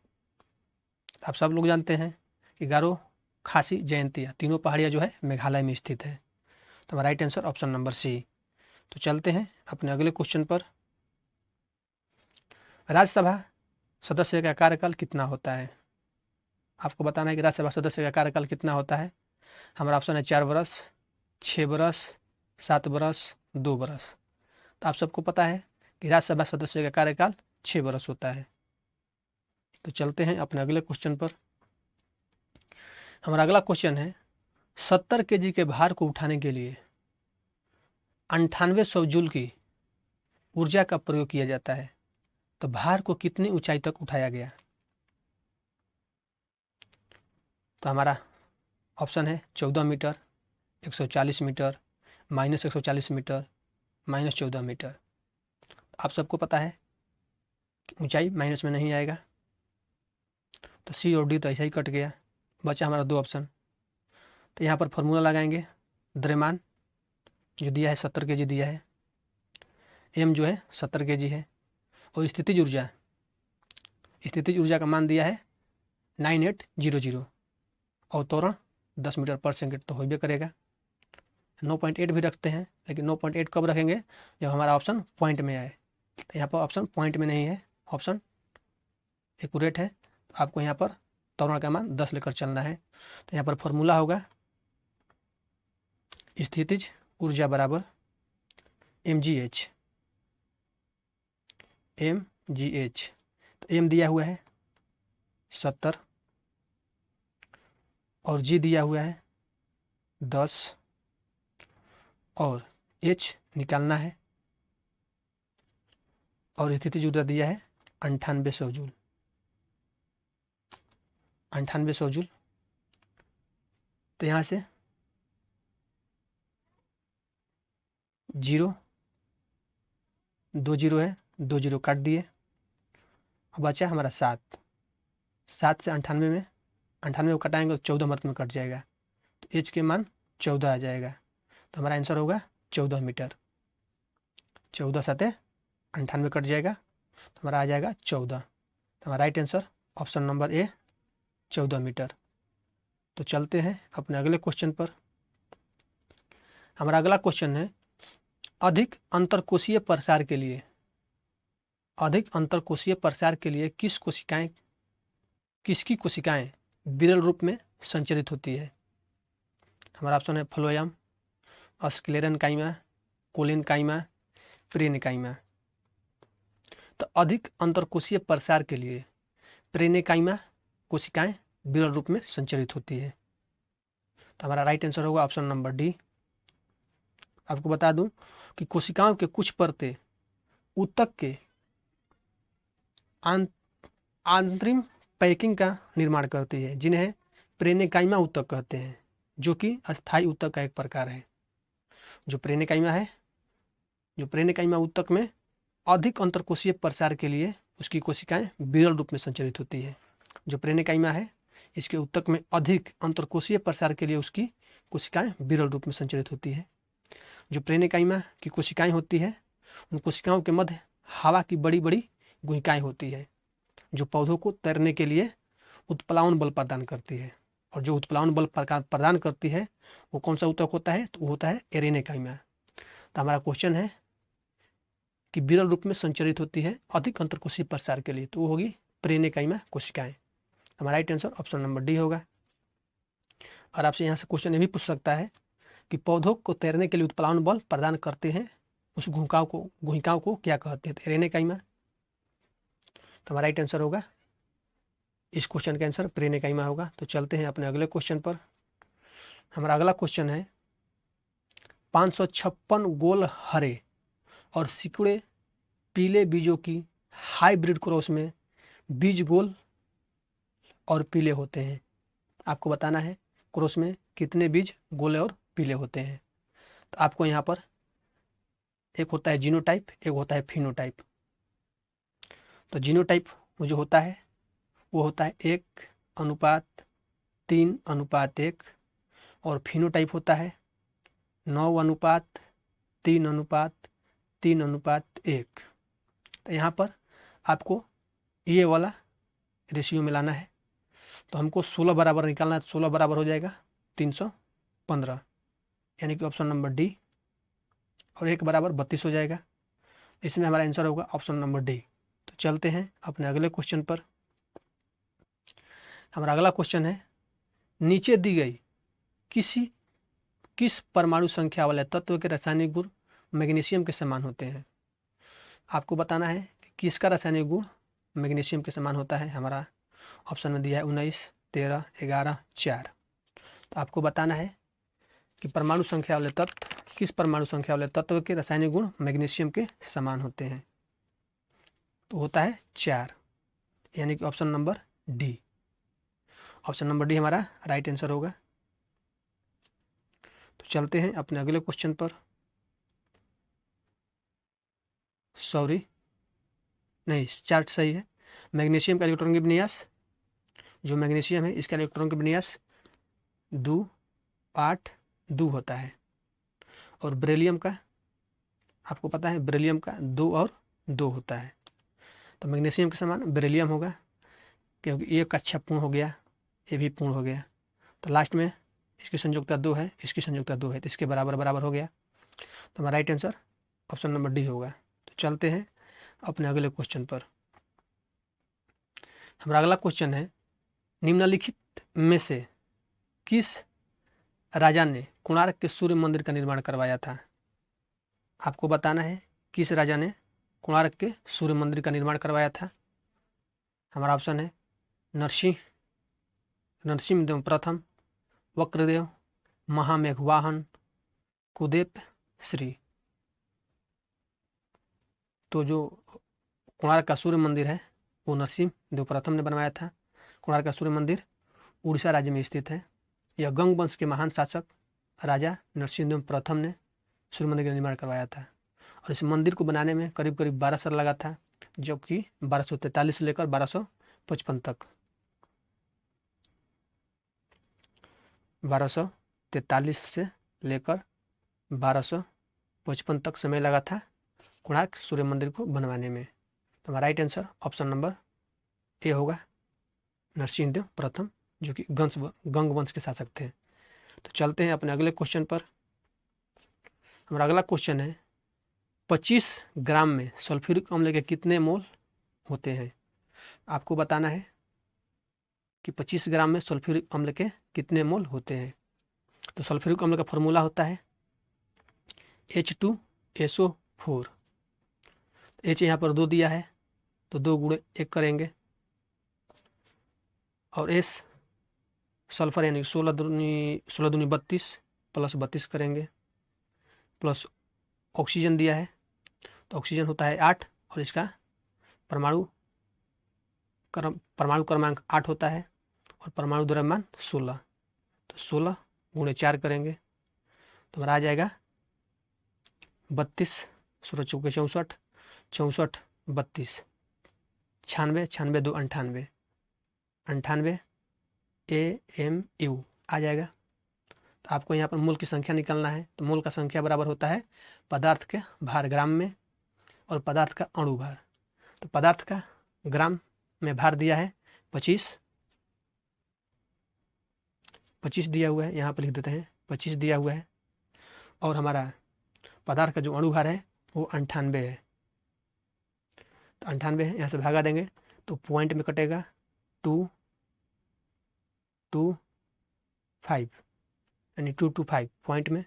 आप सब लोग जानते हैं कि गारो, खासी, जयंतिया तीनों पहाड़ियाँ जो है मेघालय में स्थित है। तो हमारा right answer option number C. तो चलते हैं अपने अगले क्वेश्चन पर। राज्यसभा सदस्य का कार्यकाल कितना होता है? आपको बताना है कि राज्यसभा सदस्य का कार्यकाल कितना होता है। हमारा ऑप्शन है 4 वर्ष, 6 वर्ष, 7 वर्ष, 2 वर्ष। तो आप सबको पता है कि राज्यसभा सदस्य का कार्यकाल 6 वर्ष होता है। तो चलते हैं अपने अगले क्वेश्चन पर। हमारा अगला क्वेश्चन है, 70 kg के भार को उठाने के लिए 9800 जूल की ऊर्जा का प्रयोग किया जाता है। तो भार को कितनी ऊंचाई तक उठाया गया? तो हमारा ऑप्शन है 14 मीटर, 140 मीटर, -140 मीटर, -14 मीटर। आप सबको पता है कि ऊंचाई माइनस में नहीं आएगा, तो सी और डी तो ऐसा ही कट गया, बचा हमारा 2 ऑप्शन। तो यहाँ पर फॉर्मूला लगाएंगे, द्रव्यमान जो दिया है 70 kg दिया है, m जो है 70 kg है, और स्थितिज ऊर्जा का मान दिया है 9800, अवतरण 10 मीटर पर सेकंड तो होबे करेगा। 9.8 भी रखते हैं, लेकिन 9.8 कब रखेंगे, जब हमारा ऑप्शन पॉइंट में आए। तो यहाँ पर ऑप्शन पॉइंट में नहीं है, ऑप्शन एक्यूरेट है, तो आपको यहाँ पर त्वरण का मान 10 लेकर चलना है। तो यहाँ पर फॉर्मूला होगा स्थितिज ऊर्जा बराबर mgh, तो m दिया हुआ है 70 और g दिया हुआ है 10 और h निकालना है, और स्थितिज ऊर्जा दिया है 9800 जूल, 9800 जूल। तो यहाँ से 0 2 0 है, 2 0 काट दिए, अब बचा हमारा 7 से 98 में, 98 को कटाएंगे तो 14 मत में कट जाएगा, तो h के मान 14 आ जाएगा। तो हमारा आंसर होगा 14 मीटर। 14 7 98 कट जाएगा, तो हमारा आ जाएगा 14। तो हमारा right answer option number A 14 metre. तो चलते हैं अपने अगले क्वेश्चन पर। हमारा अगला क्वेश्चन है अधिक अंतरकोशीय प्रसार के लिए किसकी कोशिकाएं विरल रूप में संचरित होती है। हमारा ऑप्शन है फ्लोएम, स्क्लेरेनकाइमा, कोलिनकाइमा, प्रेनकाइमा। तो अधिक अंतरकोशीय प्रसार के लिए प्रेनकाइमा कोशिकाएं विरल रूप में संचरित होती है। तो हमारा राइट आंसर होगा ऑप्शन नंबर डी। आपको बता दूं कि कोशिकाओं के कुछ परतें ऊतक के आंतरिक पैकिंग का निर्माण करती है, जिन्हें प्रेनेकाइमा ऊतक कहते हैं, जो कि अस्थायी ऊतक का एक प्रकार है। जो प्रेनेकाइमा ऊतक में अधिक अंतरकोशीय प्रसार के लिए उसकी कोशिकाएं विरल रूप में संचरित होती है। जो प्रेनेकाइमा है, इसके ऊतक में अधिक अंतरकोशीय प्रसार के लिए उसकी कोशिकाएं विरल रूप में संचरित होती है। जो प्रेनेकाइमा की कोशिकाएं होती है, उन कोशिकाओं के मध्य हवा की बड़ी बड़ी गुहिकाएं होती है, जो पौधों को तैरने के लिए उत्प्लावन बल प्रदान करती है। और जो उत्प्लावन बल प्रदान करती है वो कौन सा ऊतक होता है, तो वो होता है एरेनेकाइमा। तो हमारा क्वेश्चन है कि विरल रूप में संचरित होती है अधिक अंतरकोशीय प्रसार के लिए, तो वो होगी प्रेनेकाइमा कोशिकाएं। हमारा right answer option number D होगा। और आपसे यहाँ से क्वेश्चन ये भी पूछ सकता है कि पौधों को तैरने के लिए उत्प्लावन बल प्रदान करते हैं उस गुहिकाओं को क्या कहते हैं, तो एरेनेकाइमा। तो हमारा राइट आंसर होगा, इस क्वेश्चन का आंसर प्रेनेकाइमा होगा। तो चलते हैं अपने अगले क्वेश्चन पर। हमारा अगला क्वेश्चन है 556 गोल हरे और सिकुड़े पीले बीजों की हाइब्रिड क्रॉस में बीज गोल और पीले होते हैं। आपको बताना है क्रॉस में कितने बीज गोले और पीले होते हैं। तो आपको यहाँ पर एक होता है जीनोटाइप, एक होता है फिनोटाइप। तो जीनोटाइप जो होता है वो होता है 1:3:1, और फिनोटाइप होता है 9:3:3:1। तो यहाँ पर आपको ये वाला रेशियो मिलाना है। तो हमको 16 बराबर निकालना है, 16 बराबर हो जाएगा 315, यानी कि ऑप्शन नंबर डी, और 1 बराबर 32 हो जाएगा। इसमें हमारा आंसर होगा ऑप्शन नंबर डी। तो चलते हैं अपने अगले क्वेश्चन पर। हमारा अगला क्वेश्चन है नीचे दी गई किस परमाणु संख्या वाले तत्व के रासायनिक गुण मैग्नीशियम के समान होते हैं। आपको बताना है कि किसका रासायनिक गुण मैग्नीशियम के समान होता है। हमारा ऑप्शन में दिया है 19, 13, 11, 4। तो आपको बताना है कि किस परमाणु संख्या वाले तत्व के रासायनिक गुण मैग्नीशियम के समान होते हैं। तो होता है 4, यानी कि option number D. Option number D हमारा राइट आंसर होगा। तो चलते हैं अपने अगले क्वेश्चन पर। सॉरी, नहीं, चार्ट सही है। मैग्नीशियम का इलेक्ट्रॉन की विन्यास, जो मैग्नीशियम है इसका इलेक्ट्रॉन की विन्यास 2, 8, 2 होता है, और बेरिलियम का आपको पता है बेरिलियम का 2 और 2 होता है। तो मैग्नीशियम के समान बेरिलियम होगा, क्योंकि एक अच्छा पूर्ण हो गया, ये भी पूर्ण हो गया, तो लास्ट में इसकी संयोजकता 2 है, इसकी संयोजकता 2 है, तो इसके बराबर बराबर हो गया। तो हमारा right answer option number D होगा। तो चलते हैं अपने अगले क्वेश्चन पर। हमारा अगला क्वेश्चन है, निम्नलिखित में से किस राजा ने कोणार्क के सूर्य मंदिर का निर्माण करवाया था? आपको बताना है किस राजा ने कोणार्क के सूर्य मंदिर का निर्माण करवाया था। हमारा ऑप्शन है नरसिंहदेव प्रथम, वक्रदेव, महामेघवाहन, कुदेप श्री। तो जो कोणार्क का सूर्य मंदिर है वो नरसिंहदेव प्रथम ने बनवाया था। कोणार्क का सूर्य मंदिर उड़ीसा राज्य में स्थित है। यह गंग वंश के महान शासक राजा नरसिंहदेव प्रथम ने सूर्य मंदिर का निर्माण करवाया था, और इस मंदिर को बनाने में करीब करीब 12 साल लगा था, जो कि 1243 से लेकर 1255 तक 1243 से लेकर 1255 तक समय लगा था कोणार्क सूर्य मंदिर को बनवाने में। तो हमारा राइट आंसर ऑप्शन नंबर ए होगा, नरसिंहदेव प्रथम, जो कि गंग वंश के शासक थे। तो चलते हैं अपने अगले क्वेश्चन पर। हमारा अगला क्वेश्चन है, 25 ग्राम में सल्फ्यूरिक अम्ल के कितने मोल होते हैं? आपको बताना है कि 25 ग्राम में सल्फ्यूरिक अम्ल के कितने मोल होते हैं। तो सल्फ्यूरिक अम्ल का फॉर्मूला होता है H2SO4। H यहाँ पर 2 दिया है, तो 2 गुणे 1 करेंगे, और S सल्फर यानी 16 दूनी 32 प्लस 32 करेंगे, प्लस ऑक्सीजन दिया है, तो ऑक्सीजन होता है 8, और इसका परमाणु क्रमांक 8 होता है, और परमाणु द्रव्यमान 16, तो 16 गुणे 4 करेंगे, तो हमारा आ जाएगा 32, 16 चौके 64, 64 32, 96, 96 2 98, 98 AMU आ जाएगा। तो आपको यहाँ पर मोल की संख्या निकालना है, तो मोल का संख्या बराबर होता है पदार्थ के भार ग्राम में और पदार्थ का अणु भार। तो पदार्थ का ग्राम में भार दिया है 25 दिया हुआ है, यहाँ पर लिख देते हैं 25 दिया हुआ है, और हमारा पदार्थ का जो अणु भार है वो 98 है। तो 98 है, यहाँ से भागा देंगे तो पॉइंट में कटेगा 225, यानी 225 पॉइंट में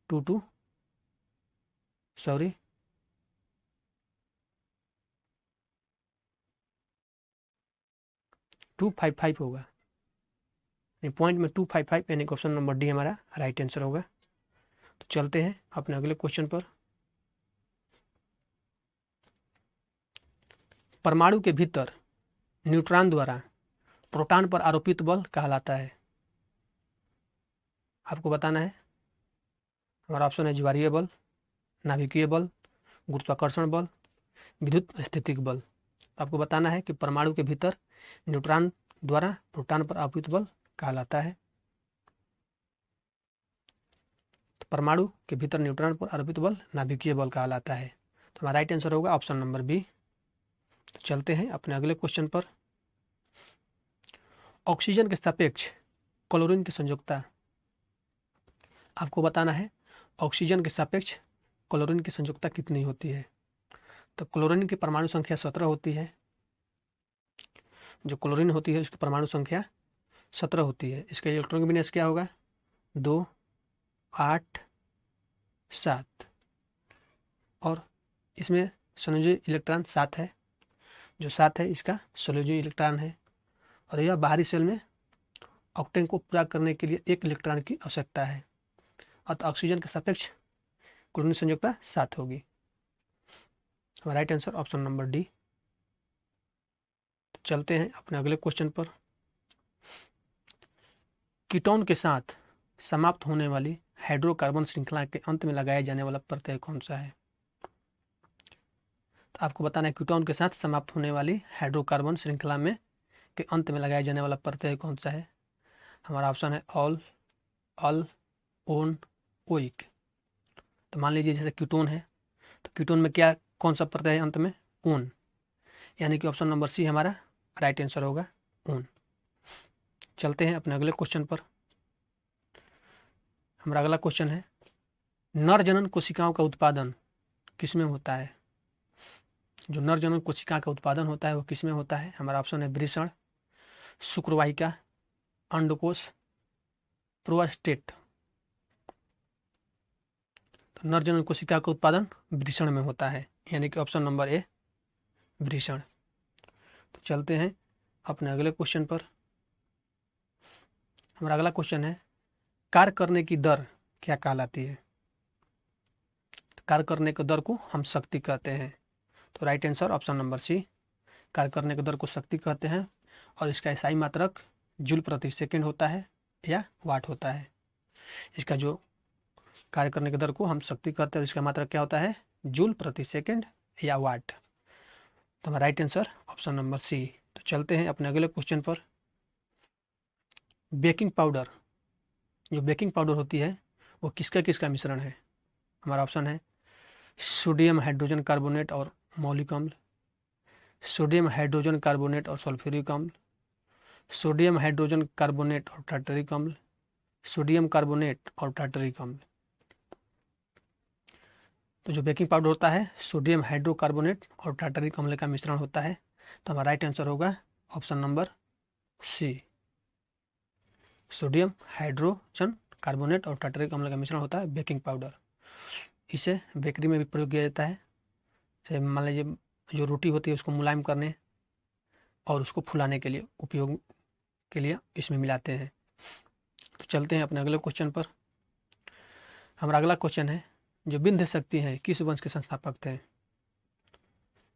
255 होगा, पॉइंट में 255, यानी ऑप्शन नंबर डी हमारा राइट आंसर होगा। तो चलते हैं अपने अगले क्वेश्चन पर। परमाणु के भीतर न्यूट्रॉन द्वारा प्रोटॉन पर आरोपित बल कहलाता है। आपको बताना है, हमारा ऑप्शन है ज्वारीय बल, नाभिकीय बल, गुरुत्वाकर्षण बल, विद्युत स्थितिक बल। आपको बताना है कि परमाणु के भीतर न्यूट्रॉन द्वारा प्रोटॉन पर आरोपित बल कहलाता है। तो परमाणु के भीतर न्यूट्रॉन पर आरोपित बल नाभिकीय बल कहलाता है। तो हमारा राइट आंसर होगा ऑप्शन नंबर बी। तो चलते हैं अपने अगले क्वेश्चन पर। ऑक्सीजन के सापेक्ष क्लोरीन की संयोजकता आपको बताना है, ऑक्सीजन के सापेक्ष क्लोरीन की संयोजकता कितनी होती है। तो क्लोरीन की परमाणु संख्या 17 होती है, जो क्लोरीन होती है उसकी परमाणु संख्या 17 होती है। इसका इलेक्ट्रॉनिक विन्यास क्या होगा, 2 8 7, और इसमें संयोजी इलेक्ट्रॉन 7 है, जो 7 है इसका संयोजी इलेक्ट्रॉन है, और यह बाहरी सेल में ऑक्टेन को पूरा करने के लिए 1 इलेक्ट्रॉन की आवश्यकता है। अतः ऑक्सीजन के सापेक्ष क्लोरीन संयोजकता 7 होगी। हमारा right answer option number D. तो चलते हैं अपने अगले क्वेश्चन पर। कीटोन के साथ समाप्त होने वाली हाइड्रोकार्बन श्रृंखला के अंत में लगाया जाने वाला प्रत्यय कौन सा है। तो आपको बताना है कीटोन के साथ समाप्त होने वाली हाइड्रोकार्बन श्रृंखला में के अंत में लगाया जाने वाला प्रत्यय कौन सा है। हमारा ऑप्शन है ऑल, अल, ओन, ओइक। तो मान लीजिए जैसे कीटोन है, तो कीटोन में क्या कौन सा प्रत्यय है अंत में? ऊन, यानी कि ऑप्शन नंबर सी हमारा राइट आंसर होगा, ऊन। चलते हैं अपने अगले क्वेश्चन पर। हमारा अगला क्वेश्चन है, नर जनन कोशिकाओं का उत्पादन किसमें होता है? जो नर जनन कोशिका का उत्पादन होता है वो किसमें होता है? हमारा ऑप्शन है वृषण, शुक्रवाहिका, अंडकोश, प्रोस्टेट। तो नर जनन कोशिका का उत्पादन वृषण में होता है, यानी कि ऑप्शन नंबर ए वृषण। तो चलते हैं अपने अगले क्वेश्चन पर। हमारा अगला क्वेश्चन है, कार्य करने की दर क्या कहलाती है? कार्य करने की दर को हम शक्ति कहते हैं। तो right answer option number C, कार्य करने की दर को शक्ति कहते हैं, और इसका SI मात्रक जूल प्रति सेकंड होता है या वाट होता है। इसका जो कार्य करने की दर को हम शक्ति कहते हैं, इसका मात्रक क्या होता है? जूल प्रति सेकंड या वाट। तो हमारा right answer option number C. तो चलते हैं अपने अगले क्वेश्चन पर। बेकिंग पाउडर, जो बेकिंग पाउडर होती है वो किसका किसका मिश्रण है? हमारा ऑप्शन है सोडियम हाइड्रोजन कार्बोनेट और मौलिक अम्ल, सोडियम हाइड्रोजन कार्बोनेट और सल्फ्यूरिक अम्ल, सोडियम हाइड्रोजन कार्बोनेट और टार्टरिक अम्ल, सोडियम कार्बोनेट और टार्टरिक अम्ल। तो जो बेकिंग पाउडर होता है सोडियम हाइड्रोकार्बोनेट और टार्टरिक अम्ल का मिश्रण होता है। तो हमारा राइट आंसर होगा option number C, sodium hydrogen carbonate और टार्टरिक अम्ल का मिश्रण होता है बेकिंग पाउडर। इसे बेकरी में भी प्रयोग किया जाता है। जैसे मान लीजिए जो रोटी होती है उसको मुलायम करने और उसको फुलाने के लिए उपयोग के लिए इसमें मिलाते हैं। तो चलते हैं अपने अगले क्वेश्चन पर। हमारा अगला क्वेश्चन है, जो विंध्य शक्ति है किस वंश के संस्थापक थे?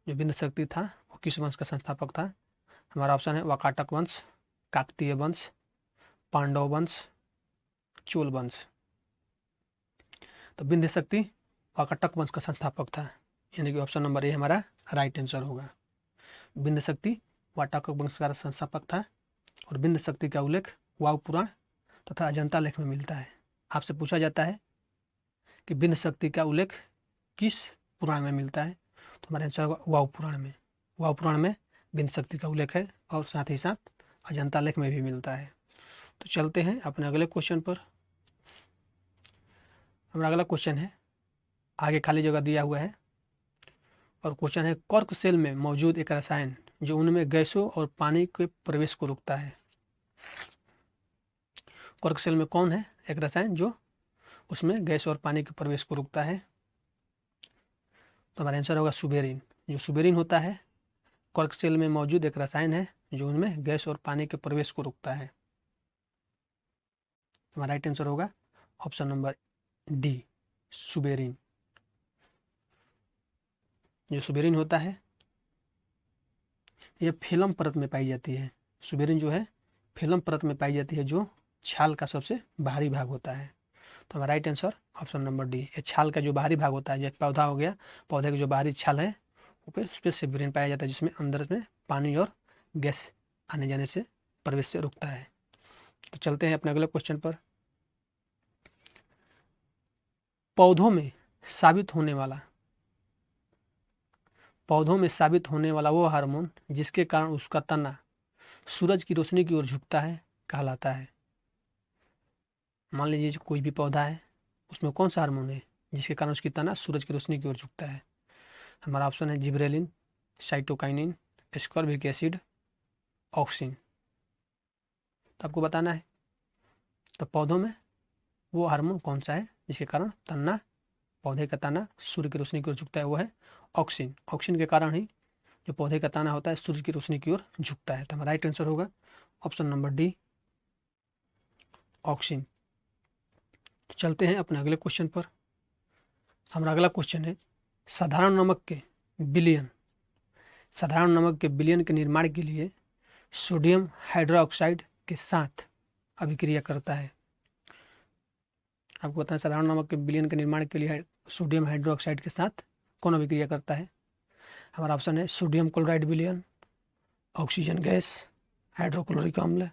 जो विंध्य शक्ति था वो किस वंश का संस्थापक था? हमारा ऑप्शन है वाकाटक वंश, काकतीय वंश, पांडव वंश, चोल वंश। तो विंध्य शक्ति वाकाटक वंश का संस्थापक था, यानी कि ऑप्शन नंबर ए हमारा राइट आंसर होगा। विंध्य शक्ति वाकाटक वंश का संस्थापक था, और विंध्य शक्ति का उल्लेख वायु पुराण तथा अजंता लेख में मिलता है। आपसे पूछा जाता है कि विंध्य शक्ति का उल्लेख किस पुराण में मिलता है? तो हमारा आंसर होगा वायु पुराण में। वायु पुराण में विंध्य शक्ति का उल्लेख है, और साथ ही साथ अजंता लेख में भी मिलता है। तो चलते हैं अपने अगले क्वेश्चन पर। हमारा अगला क्वेश्चन है, आगे खाली जगह दिया हुआ है, और क्वेश्चन है, कॉर्क सेल में मौजूद एक रसायन जो उनमें गैसों और पानी के प्रवेश को रोकता है। कॉर्क सेल में कौन है एक रसायन जो उसमें गैस और पानी के प्रवेश को रोकता है? तो हमारा आंसर होगा सुबेरिन। जो सुबेरिन होता है कॉर्क सेल में मौजूद एक रसायन है जो उनमें गैस और पानी के प्रवेश को रोकता है। हमारा राइट आंसर होगा ऑप्शन नंबर डी, सुबेरिन। जो सुबेरिन होता है यह फिल्म परत में पाई जाती है। सुबेरिन जो है फिल्म परत में पाई जाती है, जो छाल का सबसे बाहरी भाग होता है। तो हमारा right answer option number D, ये छाल का जो बाहरी भाग होता है, जैसे पौधा हो गया, पौधे की जो बाहरी छाल है उस पर सुबेरिन पाया जाता है, जिसमें अंदर में पानी और गैस आने जाने से प्रवेश से रुकता है। तो चलते हैं अपने अगले क्वेश्चन पर। पौधों में साबित होने वाला वो हार्मोन जिसके कारण उसका तना सूरज की रोशनी की ओर झुकता है कहलाता है। मान लीजिए कोई भी पौधा है, उसमें कौन सा हार्मोन है जिसके कारण उसकी तना सूरज की रोशनी की ओर झुकता है? हमारा ऑप्शन है gibberellin, cytokinin, ascorbic acid, auxin. तो आपको बताना है तो पौधों में वो हार्मोन कौन सा है जिसके कारण पौधे का तना सूर्य की रोशनी की ओर झुकता है? वो है ऑक्सिन। ऑक्सिन के कारण ही जो पौधे का तना होता है सूर्य की रोशनी की ओर झुकता है। तो हमारा राइट आंसर होगा ऑप्शन नंबर डी, ऑक्सिन। चलते हैं अपने अगले क्वेश्चन पर। हमारा अगला क्वेश्चन है, साधारण नमक के विलयन के निर्माण के लिए सोडियम हाइड्रोक्साइड के साथ अभिक्रिया करता है। आपको पता है साधारण नमक के विलयन के निर्माण के लिए सोडियम हाइड्रोक्साइड के साथ कौन अभिक्रिया करता है? हमारा ऑप्शन है सोडियम क्लोराइड विलयन, ऑक्सीजन गैस, हाइड्रोक्लोरिक अम्ल,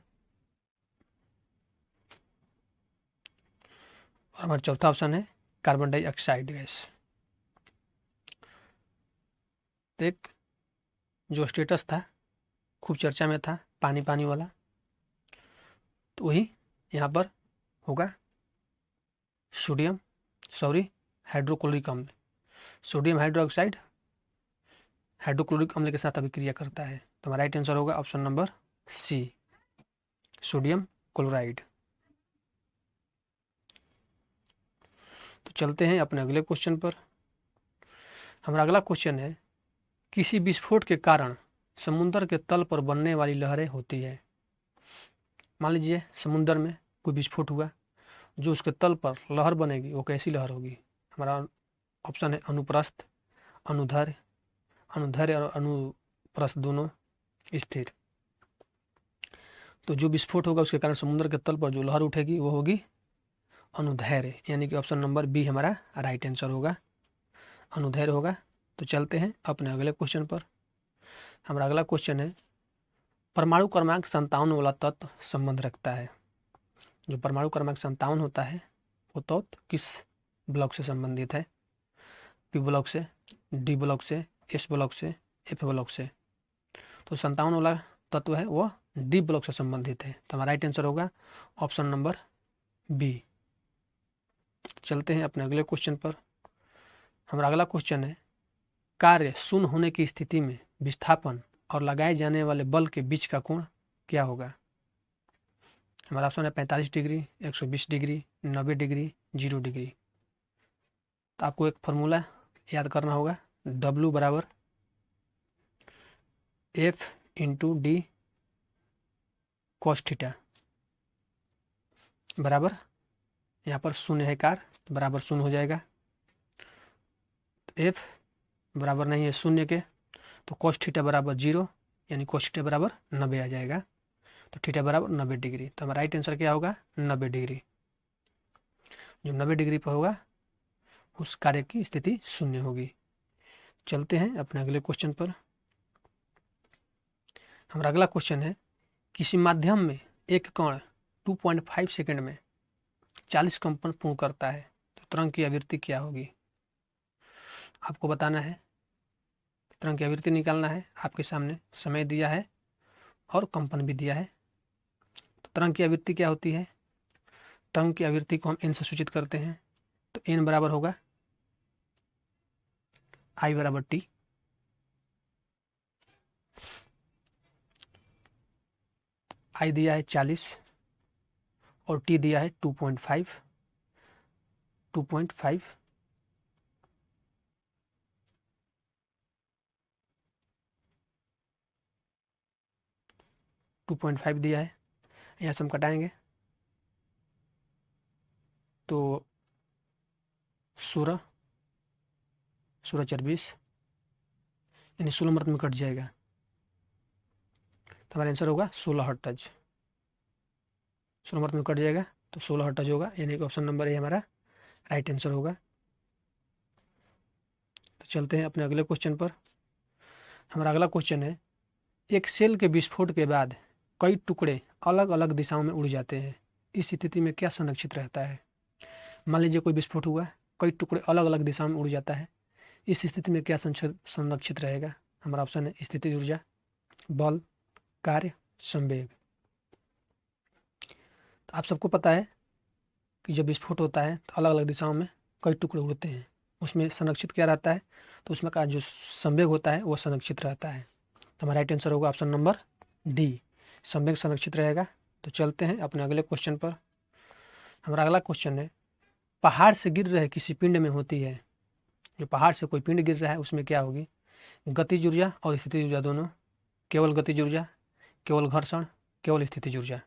और हमारा चौथा ऑप्शन है कार्बन डाइऑक्साइड गैस। एक जो स्टेटस था खूब चर्चा में था पानी पानी वाला, तो वही यहाँ पर होगा हाइड्रोक्लोरिक अम्ल। सोडियम हाइड्रोक्साइड हाइड्रोक्लोरिक अम्ल के साथ अभिक्रिया करता है। तो हमारा राइट आंसर होगा option number C, sodium chloride. तो चलते हैं अपने अगले क्वेश्चन पर। हमारा अगला क्वेश्चन है, किसी विस्फोट के कारण समुद्र के तल पर बनने वाली लहरें होती है। मान लीजिए समुद्र में कोई विस्फोट हुआ, जो उसके तल पर लहर बनेगी वो कैसी लहर होगी? हमारा ऑप्शन है अनुप्रस्थ, अनुदैर्घ्य, अनुदैर्घ्य और अनुप्रस्थ दोनों स्थिर। तो जो विस्फोट होगा उसके कारण समुद्र के तल पर जो लहर उठेगी वो होगी अनुदैर्घ्य, यानी कि ऑप्शन नंबर बी हमारा राइट आंसर होगा, अनुदैर्घ्य होगा। तो चलते हैं अपने अगले क्वेश्चन पर। हमारा अगला क्वेश्चन है, परमाणु क्रमांक 57 वाला तत्व संबंध रखता है। जो परमाणु क्रमांक 57 होता है वो तत्व किस ब्लॉक से संबंधित है? पी ब्लॉक से, डी ब्लॉक से, एस ब्लॉक से, एफ ब्लॉक से। तो 57 वाला तत्व है वो डी ब्लॉक से संबंधित है। तो हमारा राइट आंसर होगा ऑप्शन नंबर बी। चलते हैं अपने अगले क्वेश्चन पर। हमारा अगला क्वेश्चन है, कार्य शून्य होने की स्थिति में विस्थापन और लगाए जाने वाले बल के बीच का कोण क्या होगा? हमारा ऑप्शन है 45 डिग्री, 120 डिग्री, 90 डिग्री, 0 डिग्री। तो आपको एक फॉर्मूला याद करना होगा, W बराबर F into D cos theta बराबर, यहाँ पर शून्य है कार, बराबर शून्य हो जाएगा। F बराबर नहीं है शून्य के, तो कॉस थीटा बराबर 0, यानी कॉस थीटा बराबर 90 आ जाएगा। तो थीटा बराबर 90 डिग्री। तो हमारा राइट आंसर क्या होगा? 90 डिग्री। जो 90 डिग्री पर होगा उस कार्य की स्थिति शून्य होगी। चलते हैं अपने अगले क्वेश्चन पर। हमारा अगला क्वेश्चन है, किसी माध्यम में एक कण 2.5 सेकंड में 40 कंपन पूर्ण करता है, तो तरंग की आवृत्ति क्या होगी? आपको बताना है, तरंग की आवृत्ति निकालना है। आपके सामने समय दिया है और कंपन भी दिया है। तो तरंग की आवृत्ति क्या होती है? तरंग की आवृत्ति को हम n से सूचित करते हैं। तो n बराबर होगा I बराबर t। I दिया है 40 और t दिया है 2.5। 2.5 दिया है, यहाँ से हम कटाएंगे तो 16 4 20, यानी 16 मिनट में कट जाएगा। तो हमारा आंसर होगा 16 हर्ट्ज। 16 मिनट में कट जाएगा तो 16 हर्ट्ज होगा, यानी कि ऑप्शन नंबर ए हमारा राइट आंसर होगा। तो चलते हैं अपने अगले क्वेश्चन पर। हमारा अगला क्वेश्चन है, एक सेल के विस्फोट के बाद कई टुकड़े अलग अलग दिशाओं में उड़ जाते हैं, इस स्थिति में क्या संरक्षित रहता है? मान लीजिए कोई विस्फोट हुआ, कई टुकड़े अलग अलग दिशाओं में उड़ जाता है, इस स्थिति में क्या संरक्षित रहेगा? हमारा ऑप्शन है स्थितिज ऊर्जा, बल, कार्य, संवेग। तो आप सबको पता है कि जब विस्फोट होता है तो अलग अलग दिशाओं में कई टुकड़े उड़ते हैं, उसमें संरक्षित क्या रहता है? तो उसमें का जो संवेग होता है वो संरक्षित रहता है। तो हमारा राइट आंसर होगा ऑप्शन नंबर डी, संवेग संरक्षित रहेगा। तो चलते हैं अपने अगले क्वेश्चन पर। हमारा अगला क्वेश्चन है, पहाड़ से गिर रहे किसी पिंड में होती है, जो पहाड़ से कोई पिंड गिर रहा है उसमें क्या होगी? गतिज ऊर्जा और स्थितिज ऊर्जा दोनों, केवल गतिज ऊर्जा, केवल घर्षण, केवल स्थितिज ऊर्जा।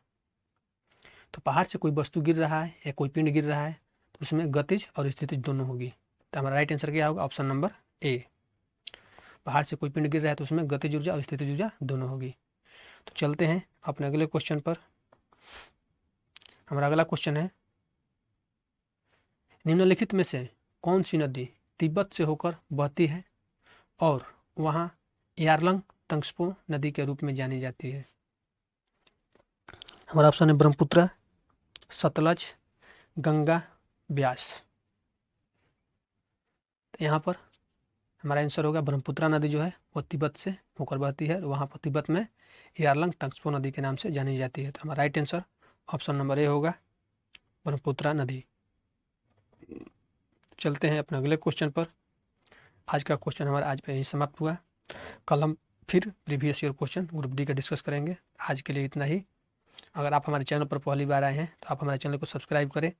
तो पहाड़ से कोई वस्तु गिर रहा है या कोई पिंड गिर रहा है तो उसमें गतिज और स्थितिज दोनों होगी। तो हमारा राइट आंसर क्या होगा? ऑप्शन नंबर ए, पहाड़ से कोई पिंड गिर रहा है तो उसमें गतिज ऊर्जा और स्थितिज ऊर्जा दोनों होगी। तो चलते हैं अपने अगले क्वेश्चन पर। हमारा अगला क्वेश्चन है, निम्नलिखित में से कौन सी नदी तिब्बत से होकर बहती है और वहां यारलंग तंगस्पो नदी के रूप में जानी जाती है? हमारा ऑप्शन है ब्रह्मपुत्र, सतलज, गंगा, ब्यास। तो यहाँ पर हमारा आंसर होगा ब्रह्मपुत्रा नदी जो है वो तिब्बत से होकर बहती है, वहाँ पर तिब्बत में यारलंग तंगसो नदी के नाम से जानी जाती है। तो हमारा राइट आंसर ऑप्शन नंबर ए होगा, ब्रह्मपुत्रा नदी। चलते हैं अपने अगले क्वेश्चन पर। आज का क्वेश्चन हमारा आज पे यही समाप्त हुआ। कल हम फिर previous year question group D का डिस्कस करेंगे। आज के लिए इतना ही। अगर आप हमारे चैनल पर पहली बार आए हैं तो आप हमारे चैनल को सब्सक्राइब करें,